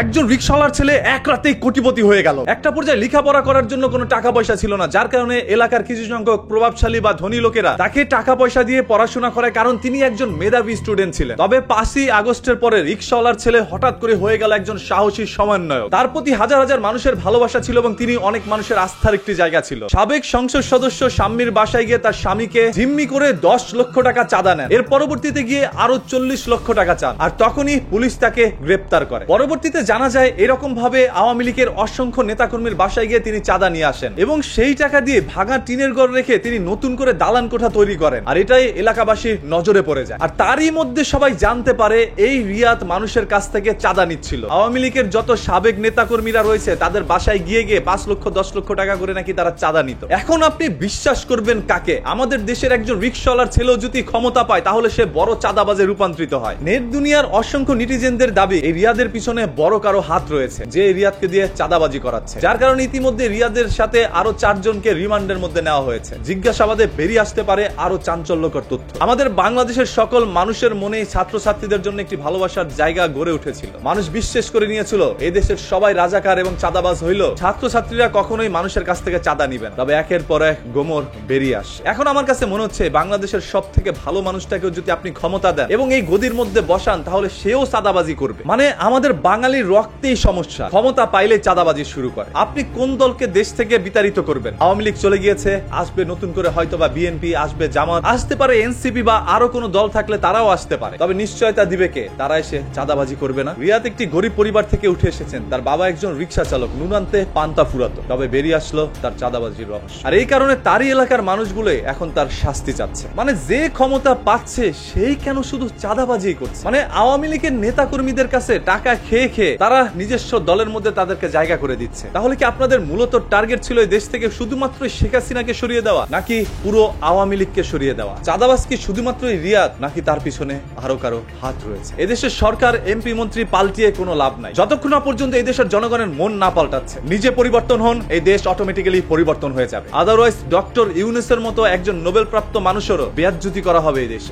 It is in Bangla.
একজন রিকশাওয়ালার ছেলে এক রাতেই কোটিপতি হয়ে গেল। একটা পর্যায়ে লেখাপড়া করার জন্য কোনো টাকা পয়সা ছিল না, যার কারণে এলাকার কিছু সংখ্যক প্রভাবশালী বা ধনী লোকেরা তাকে টাকা পয়সা দিয়ে পড়াশোনা করায়, কারণ তিনি একজন মেধাবী স্টুডেন্ট ছিলেন। তবে 5ই আগস্টের পরে রিকশাওয়ালার ছেলে হঠাৎ করে হয়ে গেল একজন সাহসী সমন্বয়ক। তার প্রতি হাজার হাজার মানুষের ভালোবাসা ছিল এবং তিনি অনেক মানুষের আস্থার একটি জায়গা ছিল। সাবেক সংসদ সদস্য স্বামীর বাসায় গিয়ে তার স্বামীকে জিম্মি করে 10 লক্ষ টাকা চাঁদা নেন। এর পরবর্তীতে গিয়ে আরো 40 লক্ষ টাকা চান, আর তখনই পুলিশ তাকে গ্রেপ্তার করে। পরবর্তীতে জানা যায় এরকম ভাবে আওয়ামী লীগের অসংখ্য নেতাকর্মীর বাসায় গিয়ে তিনি চাঁদা নিয়ে আসেন এবং সেই টাকা দিয়ে ভাঙা টিনের ঘর রেখে তিনি নতুন করে দালান কোঠা তৈরি করেন, আর এটাই এলাকাবাসীর নজরে পড়ে যায়। আর তারই মধ্যে সবাই জানতে পারে এই রিয়াদ মানুষের কাছ থেকে চাঁদা নিচ্ছিল। আওয়ামী লীগের যত সাবেক নেতাকর্মীরা রয়েছে তাদের বাসায় গিয়ে গিয়ে 5 লক্ষ 10 লক্ষ টাকা করে নাকি তারা চাঁদা নিত। এখন আপনি বিশ্বাস করবেন কাকে? আমাদের দেশের একজন রিকশাওয়ালার ছেলেও যদি ক্ষমতা পায় তাহলে সে বড় চাঁদাবাজে রূপান্তরিত হয়। নেট দুনিয়ার অসংখ্য নেটিজেনদের দাবি এই রিয়াদের পিছনে বড় কারো হাত রয়েছে, যে রিয়াদকে দিয়ে চাঁদাবাজি করাচ্ছে, যার কারণে ইতিমধ্যে রিয়াদের সাথে আরো 4 জনকে রিমান্ডের মধ্যে নেওয়া হয়েছে। জিজ্ঞাসাবাদে বেরিয়ে আসতে পারে আরো চাঞ্চল্যকর তথ্য। আমাদের বাংলাদেশের সকল মানুষের মনে ছাত্রছাত্রীদের জন্য একটি ভালোবাসার জায়গা গড়ে উঠেছিল। মানুষ বিশ্বাস করে নিয়েছিল এই দেশের সবাই রাজাকার এবং চাঁদাবাজ হইল, ছাত্রছাত্রীরা কখনোই মানুষের কাছ থেকে চাঁদা নিবেন। তবে একের পর এক গোমর বেরিয়ে আসে। এখন আমার কাছে মনে হচ্ছে বাংলাদেশের সব থেকে ভালো মানুষটাকেও যদি আপনি ক্ষমতা দেন এবং এই গদির মধ্যে বসান তাহলে সেও চাঁদাবাজি করবে। মানে আমাদের বাঙালির রক্তেই সমস্যা, ক্ষমতা পাইলে চাঁদাবাজি শুরু করে। আপনি কোন দলকে দেশ থেকে বিতাড়িত করবেন? আওয়ামী লীগ চলে গিয়েছে, আসবে নতুন করে হয়তোবা বিএনপি, আসবে জামাত, আসতে পারে এনসিপি বা আরো কোনো দল থাকলে তারাও আসতে পারে। তবে নিশ্চয়তা দিবে কে? তারা এসে চাঁদাবাজি করবে না। রিয়াদ একটি গরিব পরিবার থেকে উঠে এসেছেন, তার বাবা একজন রিকশা চালক, নুনান্তে পান্তা ফুরাতো, তবে বেরিয়ে আসলো তার চাঁদাবাজির রহস্য। আর এই কারণে তারই এলাকার মানুষগুলো এখন তার শাস্তি চাচ্ছে। মানে যে ক্ষমতা পাচ্ছে সেই কেন শুধু চাঁদাবাজি করছে? মানে আওয়ামী লীগের নেতা কর্মীদের কাছে টাকা খেয়ে খেয়ে তারা নিজস্ব দলের মধ্যে তাদেরকে জায়গা করে দিচ্ছে। তাহলে কি আপনাদের মূলত টার্গেট ছিল এই দেশ থেকে শুধুমাত্র শেখ হাসিনাকে সরিয়ে দেওয়া, নাকি পুরো আওয়ামী লীগকে সরিয়ে দেওয়া? চাঁদাবাজ কি শুধুমাত্র রিয়াদ, নাকি তার পিছনে আরো কারো হাত রয়েছে? এদেশের সরকার, এমপি, মন্ত্রী পাল্টিয়ে কোনো লাভ নাই যতক্ষণ না পর্যন্ত এই দেশের জনগণের মন না পাল্টাচ্ছে। নিজে পরিবর্তন হন, এই দেশ অটোমেটিক্যালি পরিবর্তন হয়ে যাবে। আদারওয়াইজ ডক্টর ইউনূসের মতো একজন নোবেল প্রাপ্ত মানুষেরও বেয়াজ্জতি করা হবে এই দেশে।